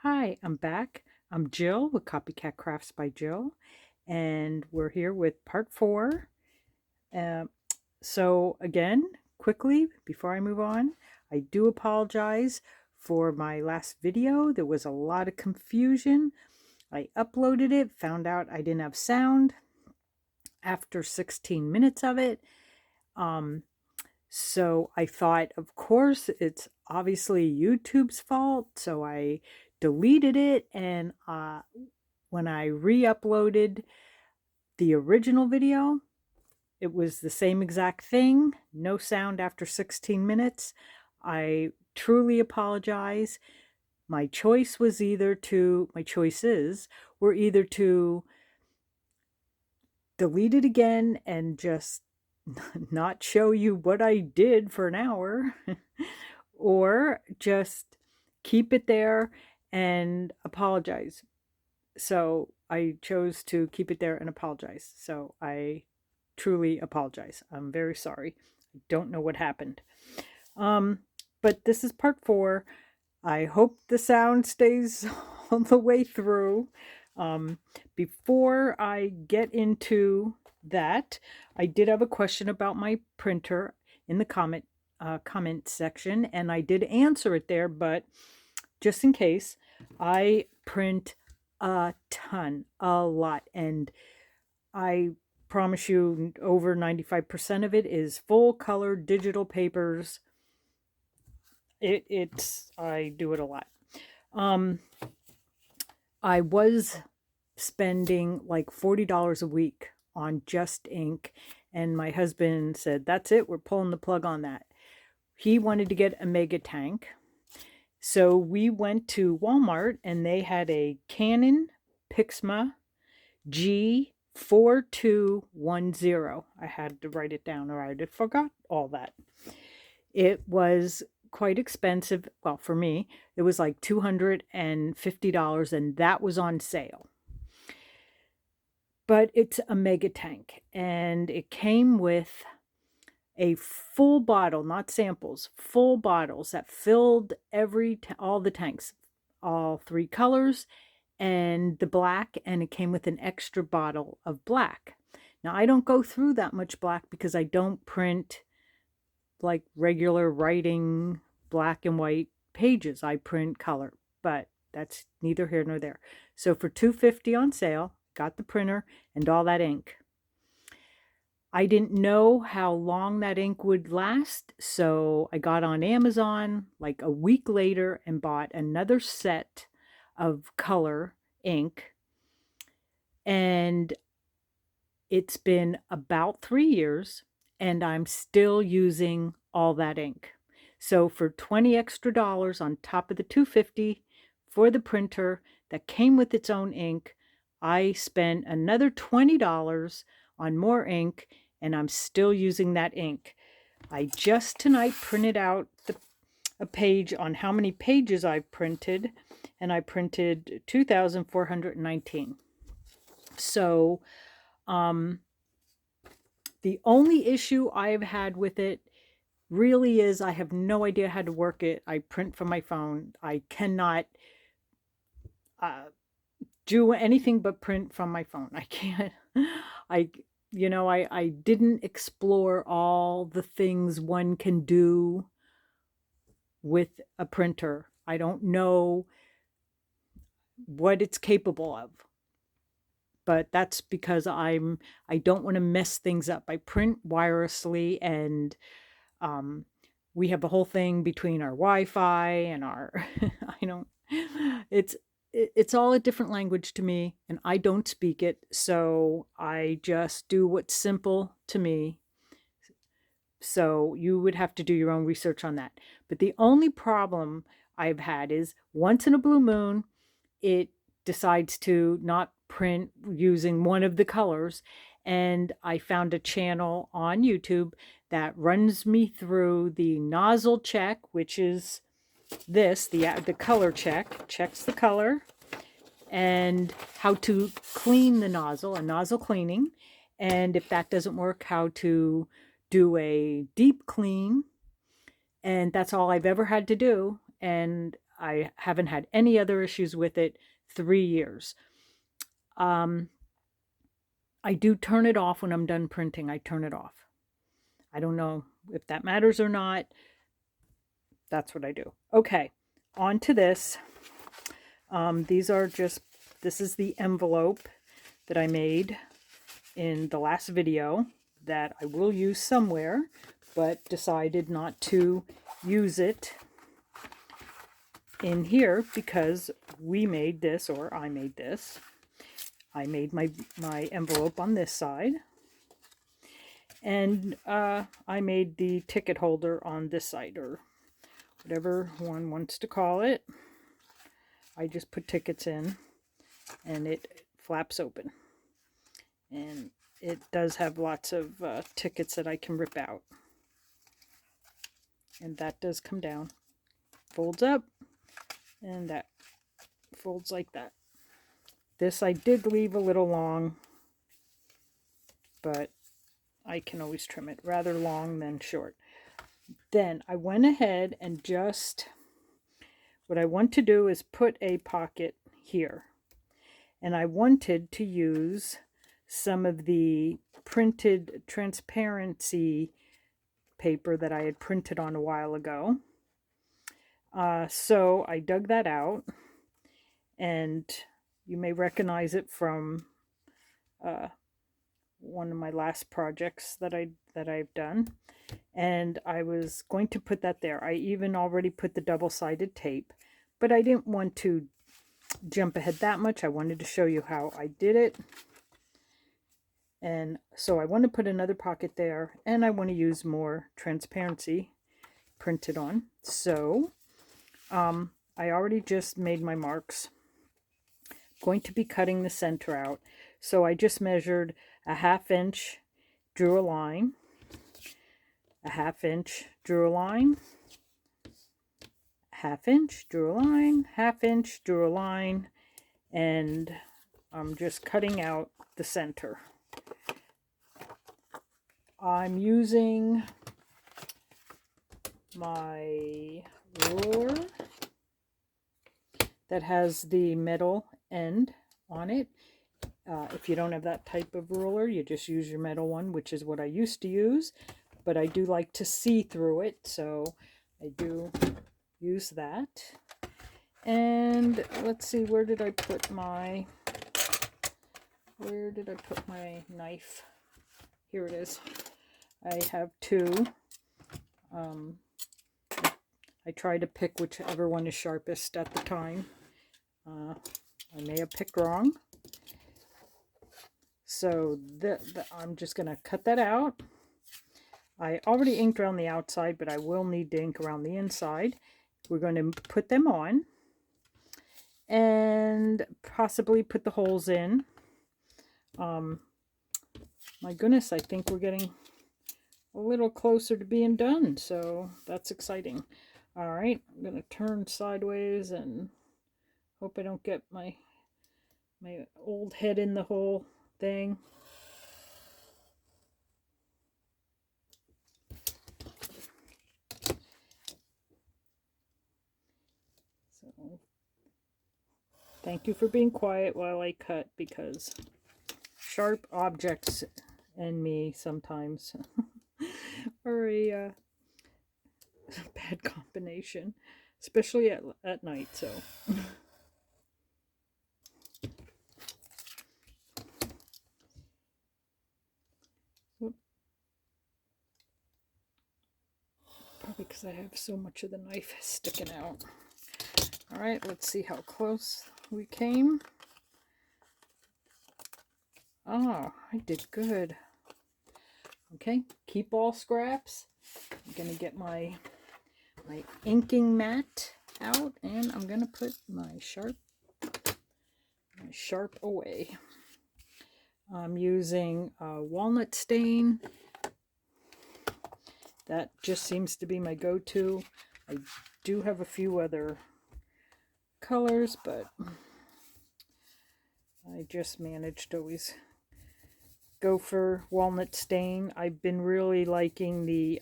Hi, I'm back. I'm Jill with Copycat Crafts by Jill, and we're here with part 4. Uh, so, again, quickly, before I move on, I do apologize for my last video. There was a lot of confusion. I uploaded it, found out I didn't have sound after 16 minutes of it. So I thought, of course, it's obviously YouTube's fault. So I deleted it, and when I re-uploaded the original video, it was the same exact thing. No sound after 16 minutes. I truly apologize. My choices were either to delete it again and just not show you what I did for an hour, or just keep it there and apologize. So I chose to keep it there and apologize. So I truly apologize. I'm very sorry. I don't know what happened. But this is part 4. I hope the sound stays all the way through. Before I get into that, I did have a question about my printer in the comment section, and I did answer it there, but just in case, I print a ton, a lot, and I promise you over 95% of it is full color digital papers. I do it a lot. I was spending like $40 a week on just ink, and my husband said, that's it, we're pulling the plug on that. He wanted to get a mega tank. So we went to Walmart, and they had a Canon Pixma G4210. I had to write it down or I forgot all that. It was quite expensive. Well, for me, it was like $250, and that was on sale. But it's a mega tank, and it came with a full bottle, not samples, full bottles that filled all the tanks, all 3 colors, and the black, and it came with an extra bottle of black. Now, I don't go through that much black because I don't print like regular writing black and white pages. I print color, but that's neither here nor there. So for $250 on sale, got the printer and all that ink. I didn't know how long that ink would last, so I got on Amazon like a week later and bought another set of color ink. And it's been about 3 years, and I'm still using all that ink. So for $20 extra on top of the $250 for the printer that came with its own ink, I spent another $20 on more ink, and I'm still using that ink. I just tonight printed out a page on how many pages I've printed, and I printed 2,419. So the only issue I've had with it really is I have no idea how to work it. I print from my phone. I cannot do anything but print from my phone. I can't. I didn't explore all the things one can do with a printer. I don't know what it's capable of. But that's because I don't want to mess things up. I print wirelessly, and we have a whole thing between our Wi-Fi and our I don't it's all a different language to me, and I don't speak it, so I just do what's simple to me. So you would have to do your own research on that. But the only problem I've had is once in a blue moon, it decides to not print using one of the colors. And I found a channel on YouTube that runs me through the nozzle check, which is the color check, checks the color, and how to clean the nozzle, a nozzle cleaning. And if that doesn't work, how to do a deep clean. And that's all I've ever had to do. And I haven't had any other issues with it. 3 years. I do turn it off when I'm done printing. I turn it off. I don't know if that matters or not. That's what I do. Okay, on to this. This is the envelope that I made in the last video that I will use somewhere, but decided not to use it in here because we made this, or I made this. I made my envelope on this side, and I made the ticket holder on this side, or whatever one wants to call it. I just put tickets in, and it flaps open. And it does have lots of tickets that I can rip out. And that does come down. Folds up, and that folds like that. This I did leave a little long, but I can always trim it. Rather long than short. Then I went ahead and what I want to do is put a pocket here. And I wanted to use some of the printed transparency paper that I had printed on a while ago. So I dug that out, and you may recognize it from one of my last projects that I've done. And I was going to put that there. I even already put the double-sided tape, but I didn't want to jump ahead that much. I wanted to show you how I did it. And so I want to put another pocket there, and I want to use more transparency printed on. So I already just made my marks. I'm going to be cutting the center out. So I just measured a 1/2 inch, drew a line, a 1/2 inch, drew a line, 1/2 inch, drew a line, 1/2 inch, drew a line, and I'm just cutting out the center. I'm using my ruler that has the metal end on it. If you don't have that type of ruler, you just use your metal one, which is what I used to use, but I do like to see through it, so I do use that. And let's see, where did I put my knife? Here it is. I have two. I try to pick whichever one is sharpest at the time. I may have picked wrong. So I'm just going to cut that out. I already inked around the outside, but I will need to ink around the inside. We're going to put them on and possibly put the holes in. My goodness, I think we're getting a little closer to being done, so that's exciting. All right, I'm going to turn sideways and hope I don't get my old head in the whole thing. So thank you for being quiet while I cut, because sharp objects and me sometimes are a bad combination, especially at night. So probably because I have so much of the knife sticking out. All right, let's see how close we came. Oh, I did good. Okay, keep all scraps. I'm gonna get my inking mat out, and I'm gonna put my sharp away. I'm using walnut stain. That just seems to be my go-to. I do have a few other colors, but I just managed to always go for walnut stain. I've been really liking the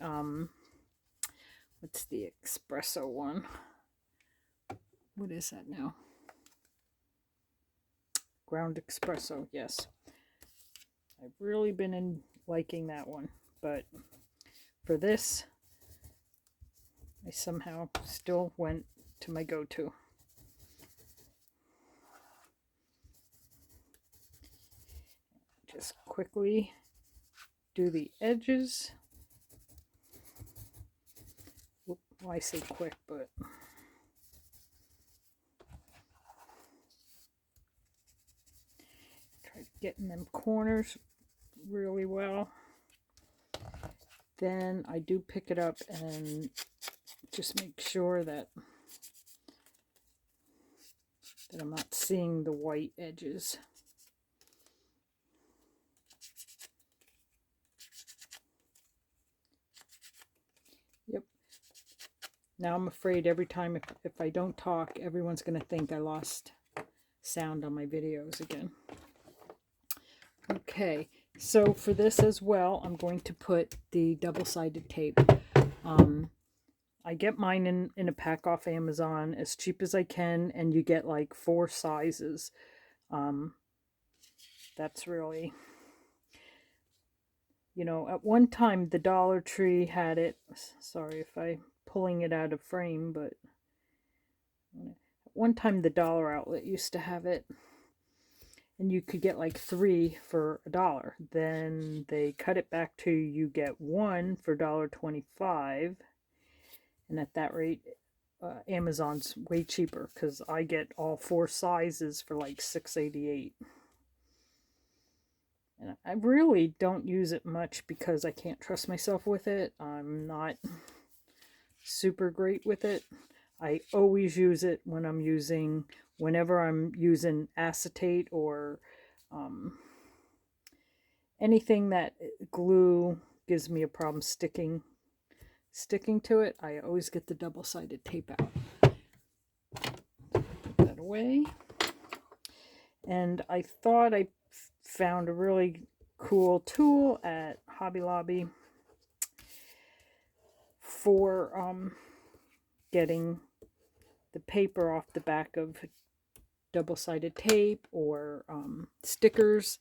what's the espresso one? what is that now? Ground espresso, yes. I've really been liking that one, but for this, I somehow still went to my go-to. Just quickly do the edges. Well, I say quick, but try getting them corners really well. Then I do pick it up and just make sure that I'm not seeing the white edges. Yep. Now I'm afraid every time if I don't talk, everyone's going to think I lost sound on my videos again. Okay, so for this as well, I'm going to put the double-sided tape. I get mine in a pack off Amazon as cheap as I can, and you get like 4 sizes. That's really, you know, at one time the Dollar Tree had it. Sorry if I'm pulling it out of frame, but at one time the Dollar Outlet used to have it. And you could get like 3 for $1. Then they cut it back to you get 1 for $1.25. And at that rate, Amazon's way cheaper because I get all 4 sizes for like $6.88. And I really don't use it much because I can't trust myself with it. I'm not super great with it. I always use it whenever I'm using acetate or anything that glue gives me a problem sticking to it. I always get the double-sided tape out. Put that away. And I thought I found a really cool tool at Hobby Lobby for getting the paper off the back of double-sided tape or stickers,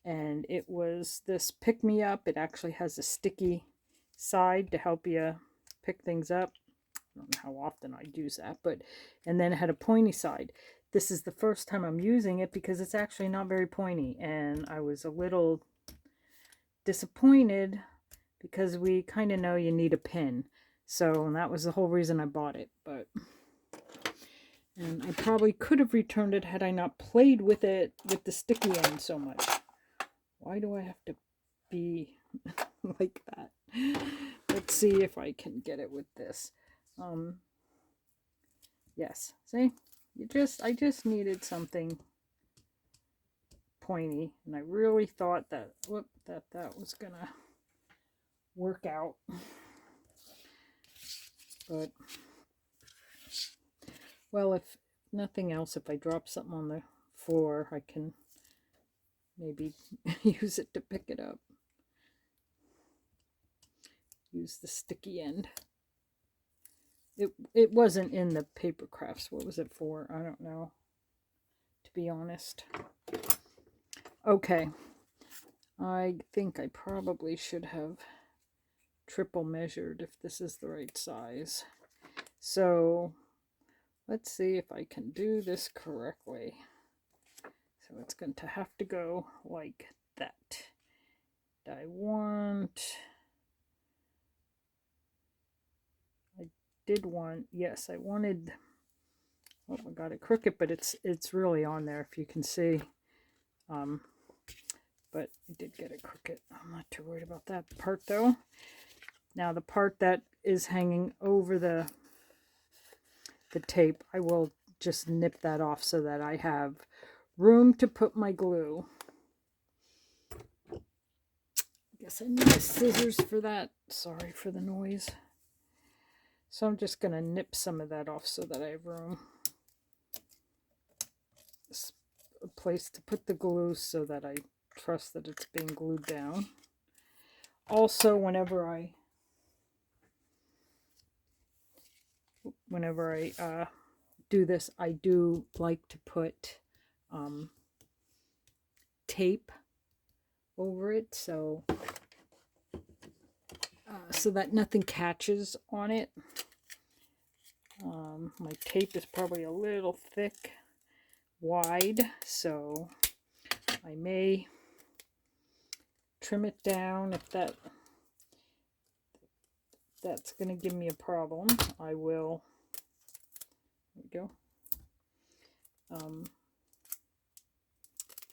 and it was this pick-me-up. It actually has a sticky side to help you pick things up. I don't know how often I'd use that, but and then it had a pointy side. This is the first time I'm using it because it's actually not very pointy, and I was a little disappointed because we kind of know you need a pin. So that was the whole reason I bought it, and I probably could have returned it had I not played with it with the sticky end so much. Why do I have to be like that? Let's see if I can get it with this. Yes, see? I just needed something pointy, and I really thought that that was gonna work out. But well, if nothing else, if I drop something on the floor, I can maybe use it to pick it up. Use the sticky end. It wasn't in the paper crafts. What was it for? I don't know, to be honest. Okay. I think I probably should have triple measured if this is the right size. So let's see if I can do this correctly. So it's going to have to go like that. I wanted, oh, I got it crooked, but it's really on there if you can see. But I did get it crooked. I'm not too worried about that part though. Now the part that is hanging over the tape, I will just nip that off so that I have room to put my glue. I guess I need scissors for that. Sorry for the noise. So I'm just going to nip some of that off so that I have room. A place to put the glue so that I trust that it's being glued down. Also, whenever I do this, I do like to put tape over it, so that nothing catches on it. My tape is probably a little thick, wide, so I may trim it down if that's going to give me a problem. I will, there we go,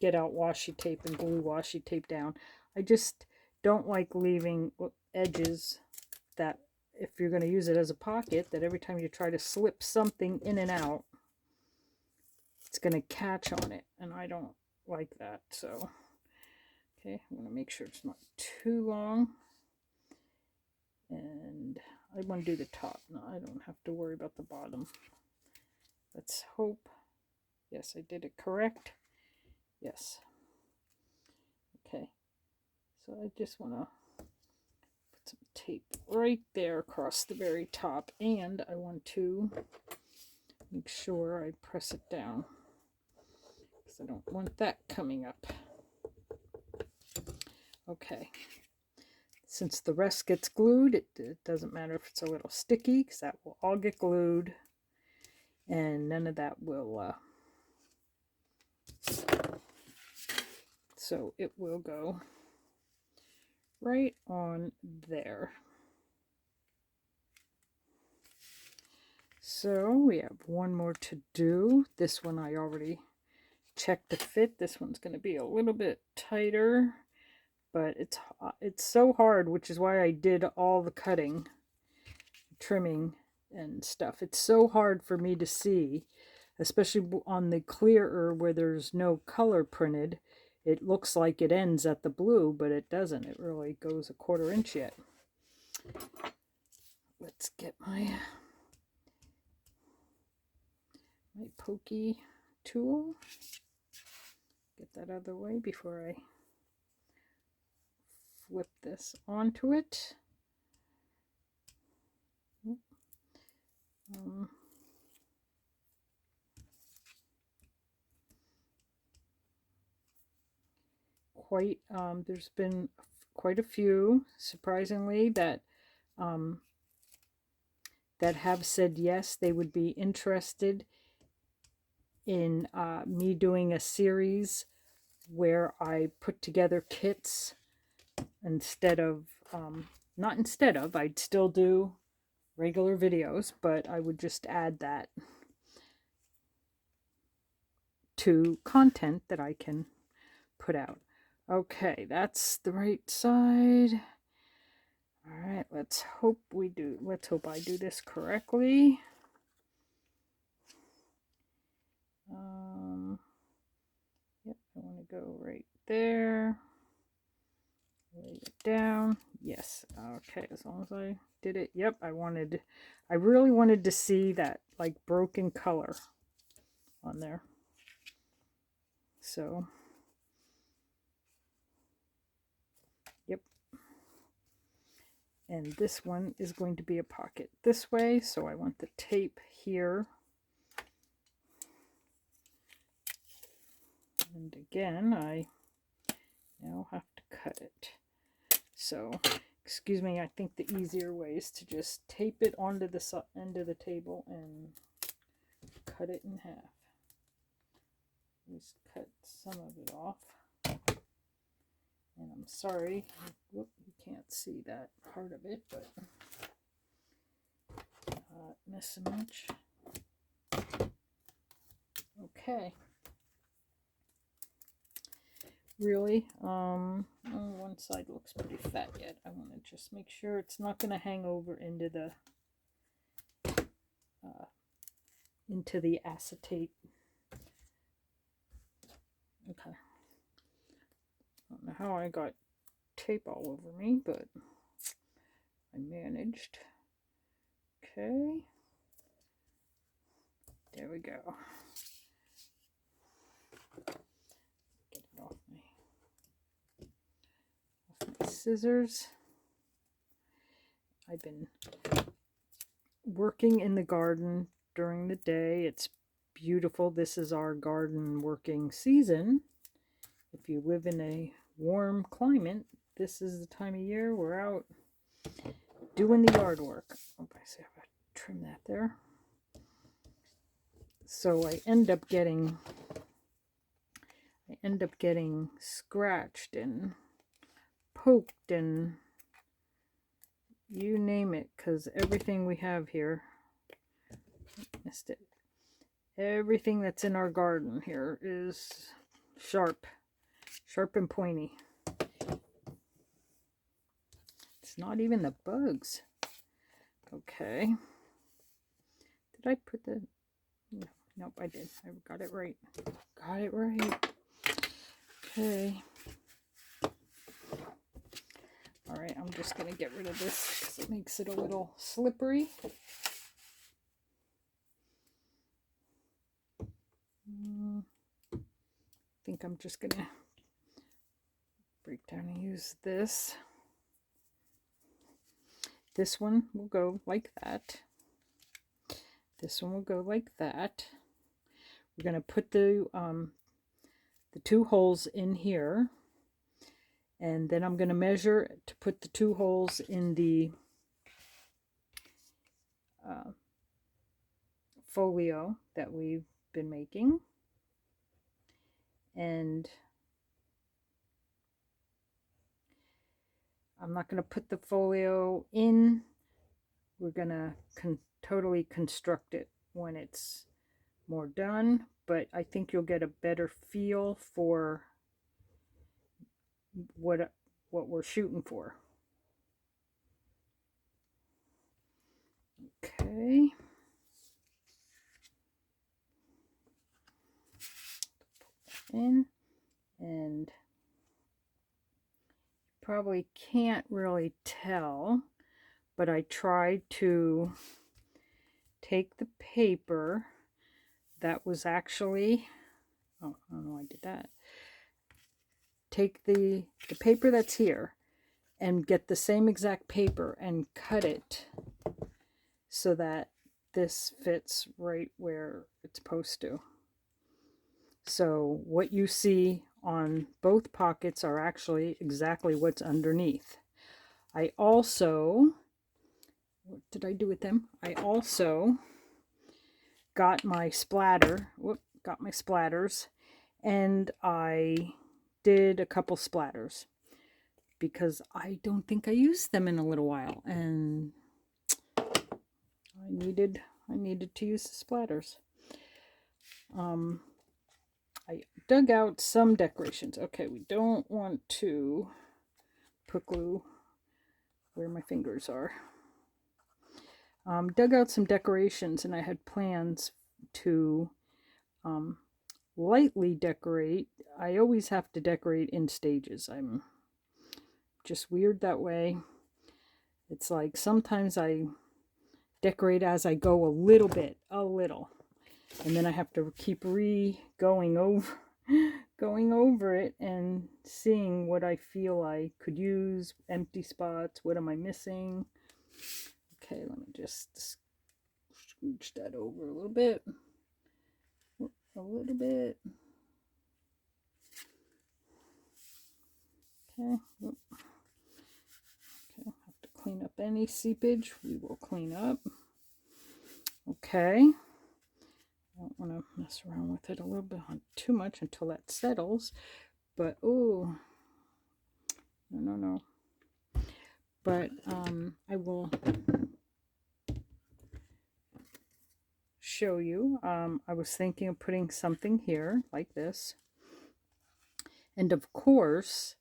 get out washi tape and glue washi tape down. I just don't like leaving edges that, if you're going to use it as a pocket, that every time you try to slip something in and out, it's going to catch on it, and I don't like that. So, okay, I'm going to make sure it's not too long, and I want to do the top. No, I don't have to worry about the bottom. Let's hope. Yes, I did it correct. Yes. Okay, so I just want to put some tape right there across the very top, and I want to make sure I press it down because I don't want that coming up. Okay, since the rest gets glued, it doesn't matter if it's a little sticky because that will all get glued, and none of that will so it will go right on there. So we have one more to do. This one I already checked to fit. This one's going to be a little bit tighter, but it's so hard, which is why I did all the cutting, trimming and stuff. It's so hard for me to see, especially on the clearer where there's no color printed. It looks like it ends at the blue, but it doesn't. It really goes a 1/4 inch yet. Let's get my pokey tool. Get that out of the way before I flip this onto it. There's been quite a few, surprisingly, that have said yes, they would be interested in me doing a series where I put together kits instead of, I'd still do regular videos, but I would just add that to content that I can put out. Okay, that's the right side. All right, let's hope I do this correctly. Yep, I want to go right there. Lay it down. Yes. Okay, as long as I did it. Yep, I really wanted to see that like broken color on there. So, yep. And this one is going to be a pocket this way, so I want the tape here. And again, I now have to cut it. So, excuse me, I think the easier way is to just tape it onto the end of the table and cut it in half. Just cut some of it off. And I'm sorry, whoop, you can't see that part of it, but miss a much. Okay. Really, one side looks pretty fat yet. I want to just make sure it's not going to hang over into the acetate. Okay. I don't know how I got tape all over me, but I managed. Okay. There we go. Get it off my scissors. I've been working in the garden during the day. It's beautiful. This is our garden working season. If you live in a warm climate, this is the time of year we're out doing the yard work. Oh, I see, I've got to trim that there. So I end up getting scratched and poked and you name it, because everything we have here, missed it. Everything that's in our garden here is sharp and pointy. It's not even the bugs. Okay. Did I put the... No, nope, I did. I got it right. Got it right. Okay. All right, I'm just going to get rid of this because it makes it a little slippery. I think I'm just going to break down and use this. This one will go like that. This one will go like that. We're going to put the 2 holes in here. And then I'm going to measure to put the 2 holes in the folio that we've been making. And I'm not going to put the folio in. We're going to totally construct it when it's more done. But I think you'll get a better feel for what we're shooting for. Okay. In, and probably can't really tell, but I tried to take the paper that was actually, oh, I don't know why I did that. Take the paper that's here and get the same exact paper and cut it so that this fits right where it's supposed to. So what you see on both pockets are actually exactly what's underneath. I also, what did I do with them? I also got my splatters, and I did a couple splatters because I don't think I used them in a little while, and I needed to use the splatters. I dug out some decorations. Okay, we don't want to put glue where my fingers are. Dug out some decorations, and I had plans to lightly decorate. I always have to decorate in stages. I'm just weird that way. It's like sometimes I decorate as I go a little, and then I have to keep going over it and seeing what I feel I could use, empty spots, what am I missing. Okay, let me just scooch that over a little bit. Okay. Okay, have to clean up any seepage. We will clean up. Okay. I don't want to mess around with it a little bit too much until that settles. But, oh, no. But I will show you. I was thinking of putting something here like this. And of course,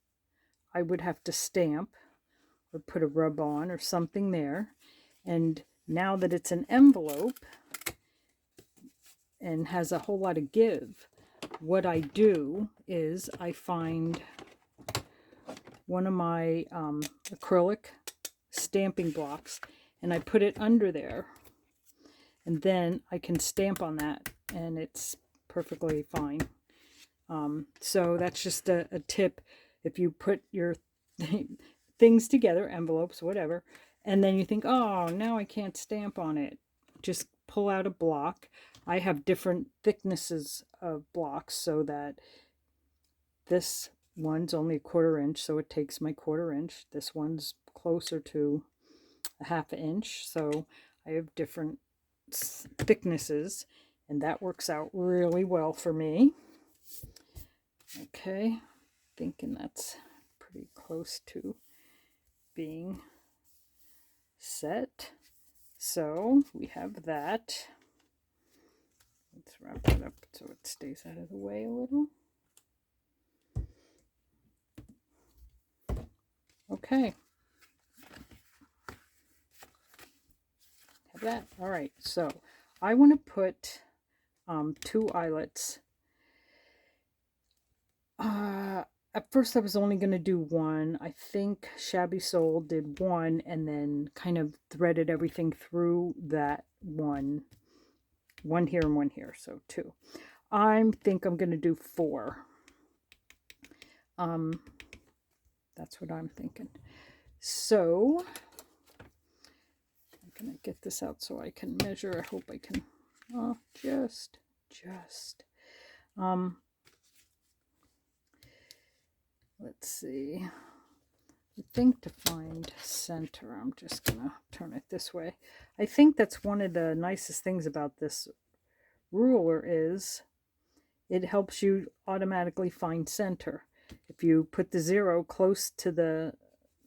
I would have to stamp or put a rub on or something there. And now that it's an envelope and has a whole lot of give, what I do is I find one of my acrylic stamping blocks and I put it under there, and then I can stamp on that and it's perfectly fine. So that's just a tip. If you put your things together, envelopes, whatever, and then you think, oh, now I can't stamp on it, just pull out a block. I have different thicknesses of blocks so that this one's only a 1/4 inch, so it takes my 1/4 inch. This one's closer to a 1/2 inch, so I have different thicknesses, and that works out really well for me. Okay, thinking that's pretty close to being set. So we have that. Let's wrap it up so it stays out of the way a little. Okay. Have that. All right. So I want to put 2 eyelets. At first I was only going to do one. I think Shabby Soul did one and then kind of threaded everything through that one. One here and one here, so 2. I think I'm going to do 4. That's what I'm thinking. So I'm going to get this out so I can measure. I hope I can. Oh, just. Let's see. I think to find center, I'm just going to turn it this way. I think that's one of the nicest things about this ruler is it helps you automatically find center. If you put the 0 close to the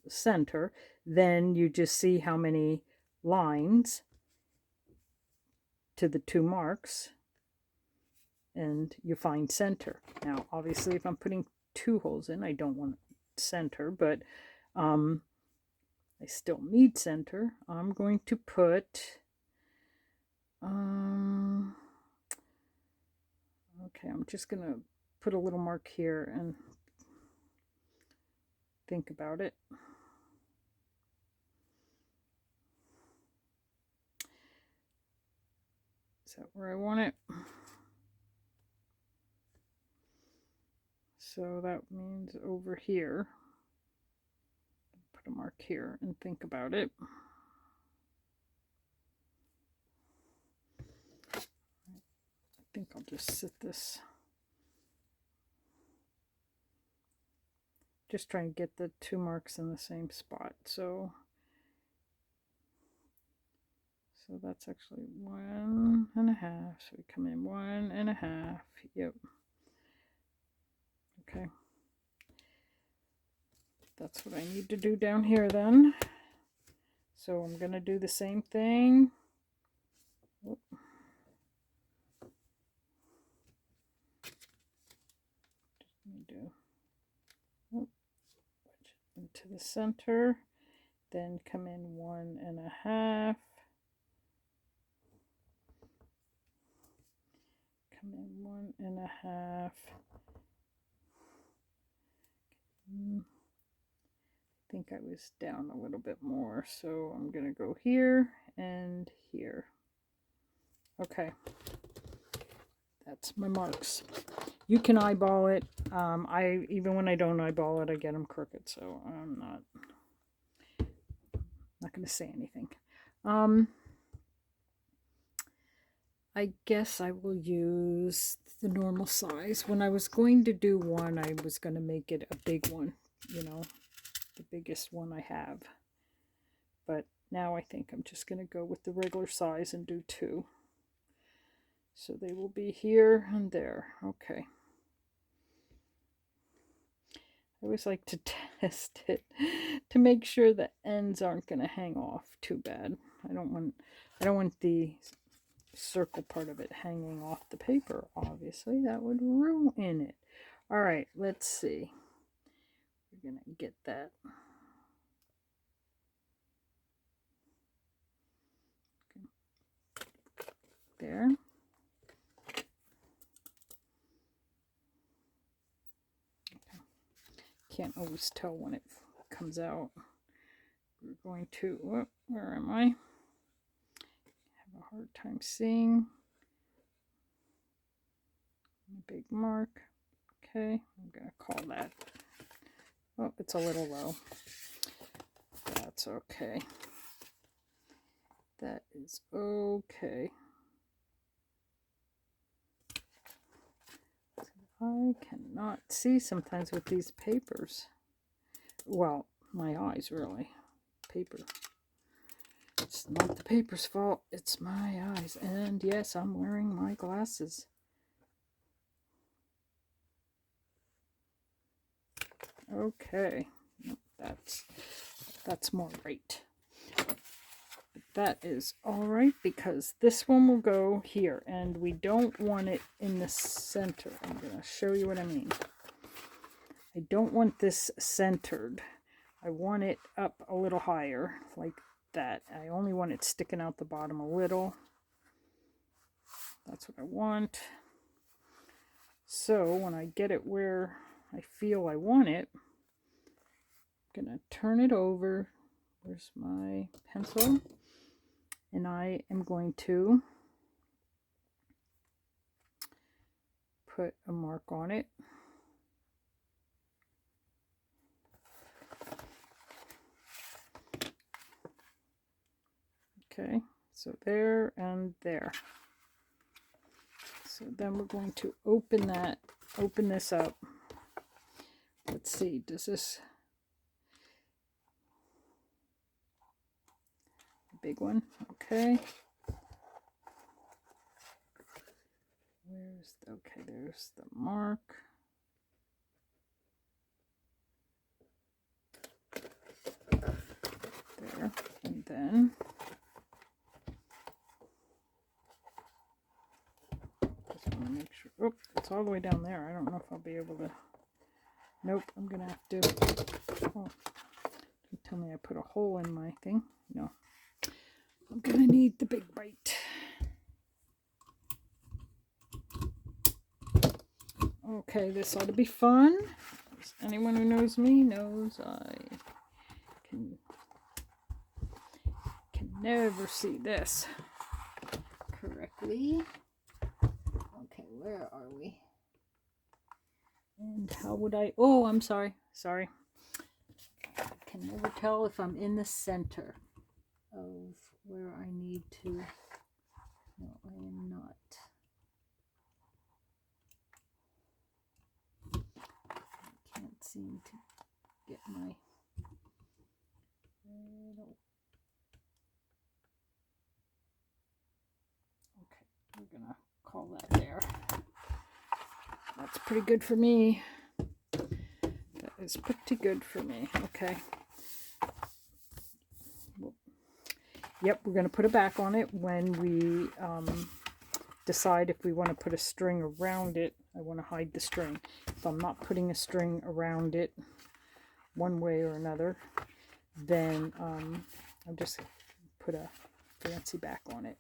center, then you just see how many lines to the 2 marks and you find center. Now, obviously, if I'm putting 2 holes in, I don't want center, but I still need center. I'm going to put okay, I'm just going to put a little mark here and think about it. Is that where I want it? So that means over here. Put a mark here and think about it. I think I'll just sit this. Just try and get the 2 marks in the same spot. So that's actually 1.5. So we come in 1.5. Yep. Okay. That's what I need to do down here then. So I'm going to do the same thing. Oop. Just need to into the center, then come in 1.5. Come in 1.5. I think I was down a little bit more, so I'm going to go here and here. Okay, that's my marks. You can eyeball it. Even when I don't eyeball it, I get them crooked, so I'm not going to say anything. I guess I will use the normal size. When I was going to do one, I was going to make it a big one, you know, the biggest one I have. But now I think I'm just going to go with the regular size and do 2. So they will be here and there. Okay. I always like to test it to make sure the ends aren't going to hang off too bad. I don't want the circle part of it hanging off the paper, obviously. That would ruin it. All right, let's see. We're going to get that. There. Okay. Can't always tell when it comes out. We're going to, oh, where am I? Have a hard time seeing. A big mark. Okay, I'm going to call that. Oh, it's a little low. That's okay. That is okay. I cannot see sometimes with these papers. Well, my eyes really. Paper. It's not the paper's fault, it's my eyes. And yes, I'm wearing my glasses. Okay, that's more right. But that is all right because this one will go here and we don't want it in the center. I'm going to show you what I mean. I don't want this centered. I want it up a little higher like that. I only want it sticking out the bottom a little. That's what I want. So when I get it where I feel I want it, I'm going to turn it over. Where's my pencil? And I am going to put a mark on it. Okay, so there and there. So then we're going to open this up. Let's see, does this, big one, okay. Okay, there's the mark. There, and then just want to make sure. Oh, it's all the way down there. I don't know if I'll be able to. Nope, I'm gonna have to. Oh, don't tell me I put a hole in my thing. No, I'm gonna need the big bite. Okay, this ought to be fun. Anyone who knows me knows I can never see this correctly. Okay, where are we? And how would I? Oh, I'm sorry. Sorry. I can never tell if I'm in the center of where I need to. No, I am not. I can't seem to get my. Okay, we're gonna call that there. That's pretty good for me. That is pretty good for me. Okay. Yep, we're going to put a back on it when we decide if we want to put a string around it. I want to hide the string. If I'm not putting a string around it one way or another, then I'll just put a fancy back on it.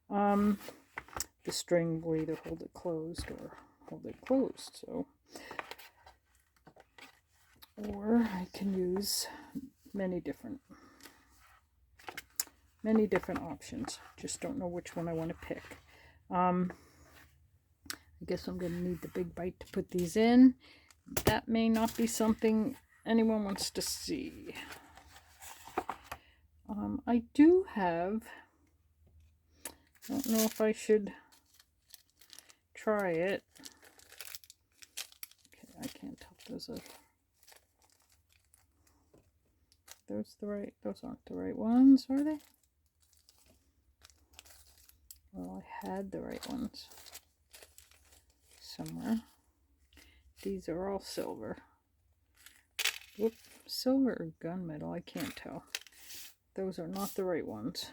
The string will either hold it closed or hold it closed. So, or I can use many different options. Just don't know which one I want to pick. I guess I'm going to need the big bite to put these in. That may not be something anyone wants to see. I do have, I don't know if I should try it. Okay, I can't tell if those are, those aren't the right ones, are they? Well, I had the right ones somewhere. These are all silver. Whoop, silver or gunmetal, I can't tell. Those are not the right ones.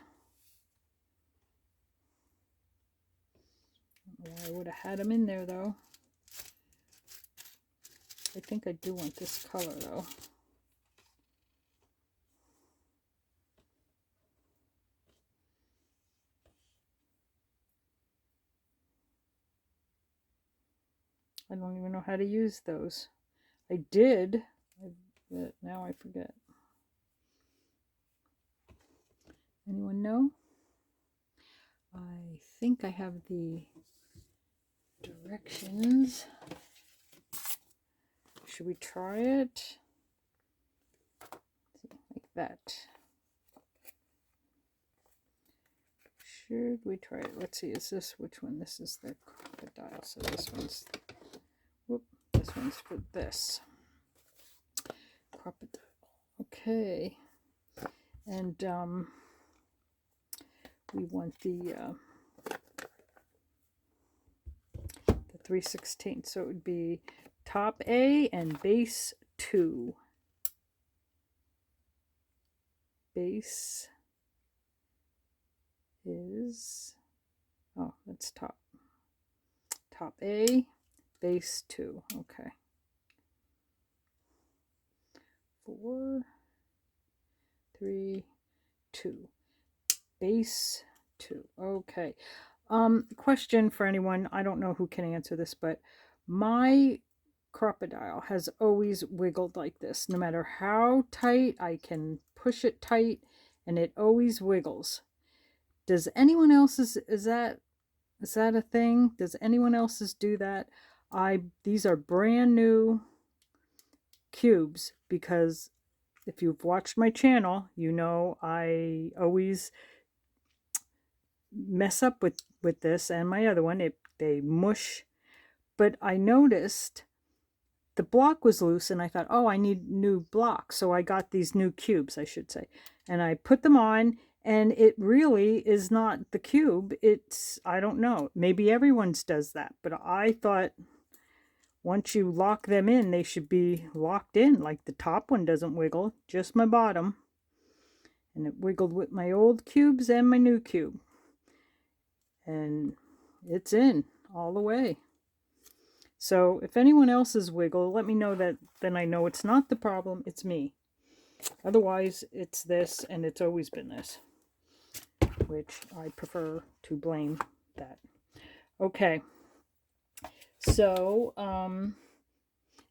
I don't know why I would have had them in there though. I think I do want this color though. I don't even know how to use those. I did, but now I forget. Anyone know? I think I have the directions. Should we try it? Like that. Should we try it? Let's see, is this which one? This is the dial, so this one's, whoop, This one's for this. Crocodile. Okay. And we want the 3/16. So it would be top A and base 2. Base is, oh, that's top. Top A, base 2. Okay. 4, 3, 2. Base 2. Okay. Question for anyone. I don't know who can answer this, but my crocodile has always wiggled like this. No matter how tight, I can push it tight and it always wiggles. Does anyone else's, is that a thing? Does anyone else's do that? These are brand new cubes, because if you've watched my channel, you know I always mess up with this and my other one. They mush. But I noticed the block was loose and I thought, oh, I need new blocks. So I got these new cubes, I should say. And I put them on, and it really is not the cube. It's, I don't know, maybe everyone's does that. But I thought once you lock them in, they should be locked in. Like the top one doesn't wiggle, just my bottom. And it wiggled with my old cubes and my new cube. And it's in all the way. So if anyone else's wiggle, let me know, that then I know it's not the problem, it's me. Otherwise, it's this, and it's always been this, which I prefer to blame that. Okay. So,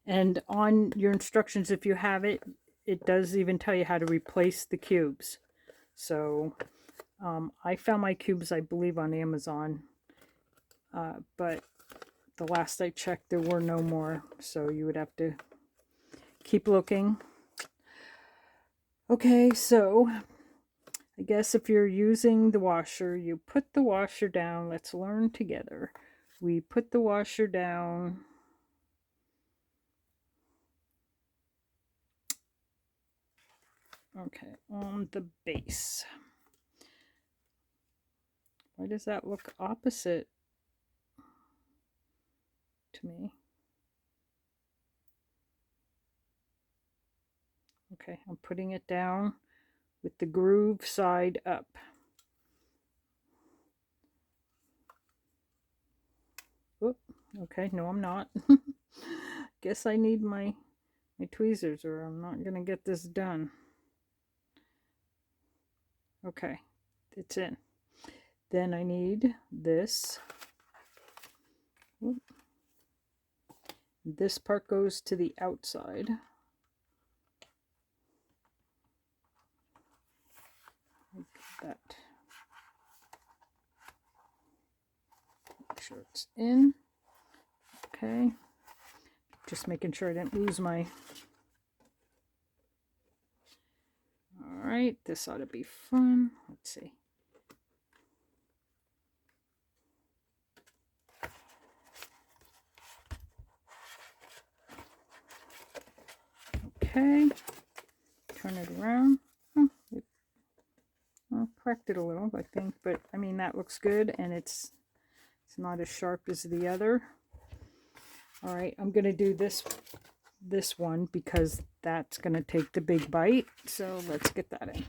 and on your instructions, if you have it, it does even tell you how to replace the cubes. So, I found my cubes, I believe, on Amazon, but the last I checked, there were no more, so you would have to keep looking. Okay, so I guess if you're using the washer, you put the washer down. Let's learn together. We put the washer down. Okay, on the base. Why does that look opposite to me? Okay, I'm putting it down with the groove side up. Oop, okay, no, I'm not. Guess I need my tweezers, or I'm not going to get this done. Okay, it's in. Then I need this. Oop. This part goes to the outside. Like that. Make sure it's in. Okay. Just making sure I didn't lose my... Alright, this ought to be fun. Let's see. Okay. Turn it around. Oh, cracked it a little, I think, but I mean, that looks good, and it's not as sharp as the other. All right, I'm going to do this one because that's going to take the big bite. So let's get that in.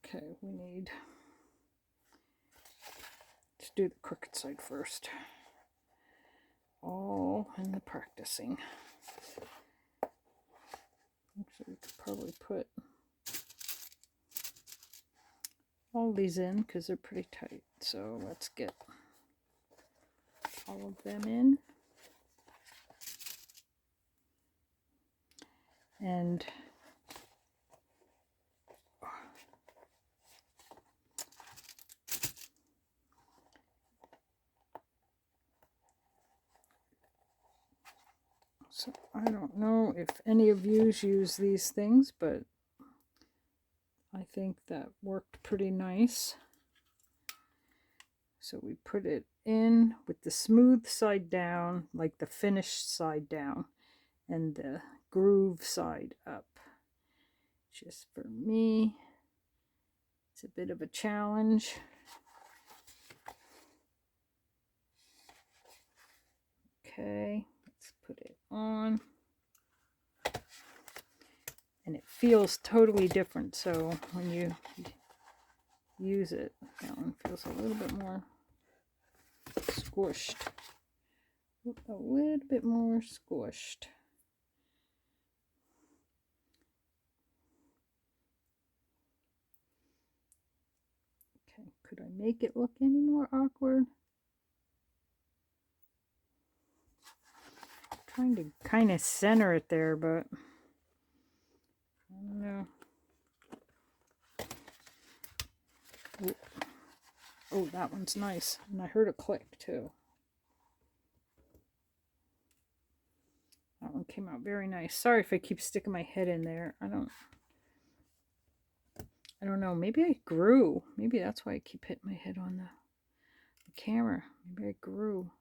Okay, we need, let's do the crooked side first. All in the practicing. Actually, we could probably put all these in because they're pretty tight. So let's get all of them in. And so I don't know if any of you use these things, but I think that worked pretty nice. So we put it in with the smooth side down, like the finished side down, and the groove side up. Just for me, it's a bit of a challenge. Okay, let's put it on. And it feels totally different, so when you use it, that one feels a little bit more squished. A little bit more squished. Okay, could I make it look any more awkward? I'm trying to kind of center it there, but I don't know. Ooh. Oh, that one's nice. And I heard a click too. That one came out very nice. Sorry if I keep sticking my head in there. I don't know. Maybe I grew. Maybe that's why I keep hitting my head on the camera. Maybe I grew.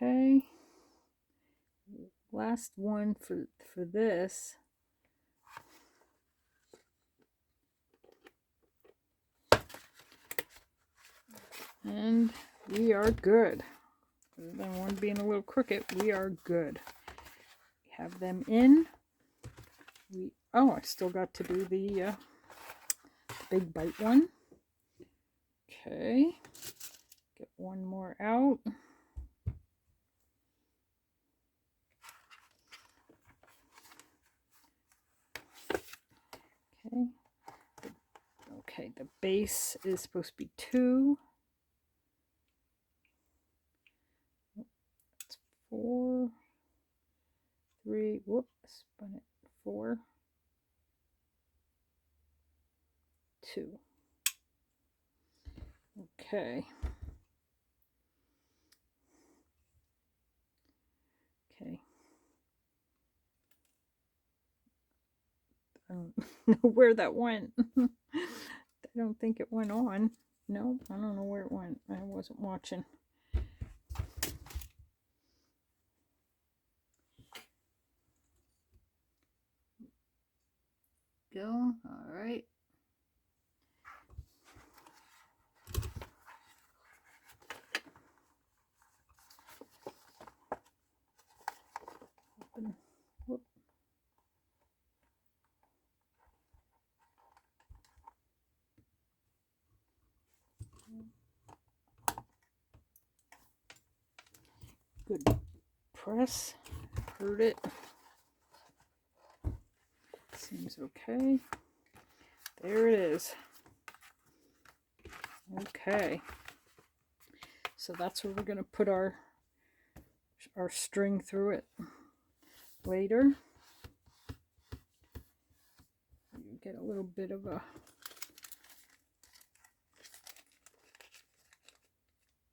Okay. Last one for this. And we are good. Other than one being a little crooked, we are good. We have them in. Oh, I still got to do the big bite one. Okay. Get one more out. Okay. Okay, the base is supposed to be 2. That's 4. 3. Whoop, spun it. 4. 2. Okay. Okay. I don't know where that went. I don't think it went on. No, I don't know where it went. I wasn't watching. Go. All right. Open. Whoop. Good press. Heard it. Seems okay. There it is. Okay. So that's where we're going to put our string through it later. You get a little bit of a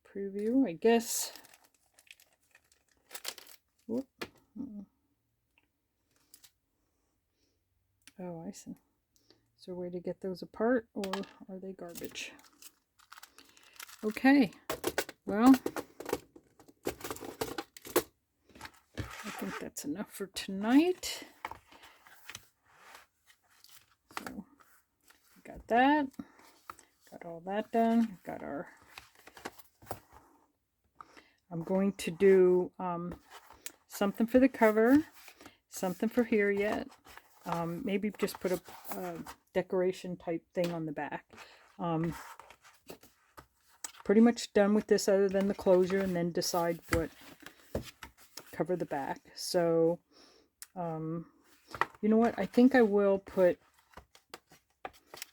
preview, I guess. Whoop. Oh, I see. Is there a way to get those apart, or are they garbage? Okay, well, I think that's enough for tonight. So, got that. Got all that done. Got our... I'm going to do something for the cover, something for here yet. Maybe just put a decoration type thing on the back. Pretty much done with this other than the closure, and then decide what cover the back. So you know what, I think I will put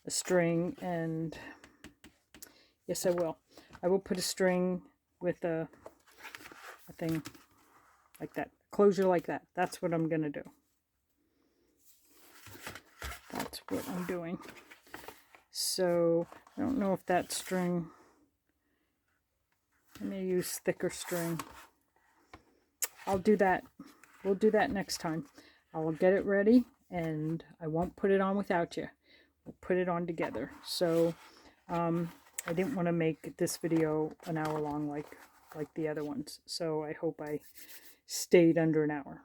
a string, and yes, I will put a string with a thing like that, closure like that. That's what I'm gonna do. That's what I'm doing. So I don't know if that string I may use thicker string. I'll do that. We'll do that next time. I will get it ready and I won't put it on without you. We'll put it on together. So I didn't want to make this video an hour long like the other ones. So I hope I stayed under an hour.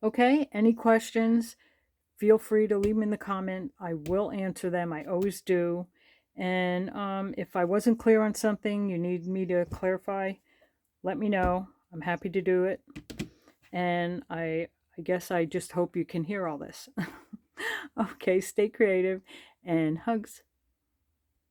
Okay, any questions? Feel free to leave them in the comment. I will answer them. I always do. And if I wasn't clear on something you need me to clarify, let me know. I'm happy to do it. And I guess I just hope you can hear all this. Okay, stay creative and hugs.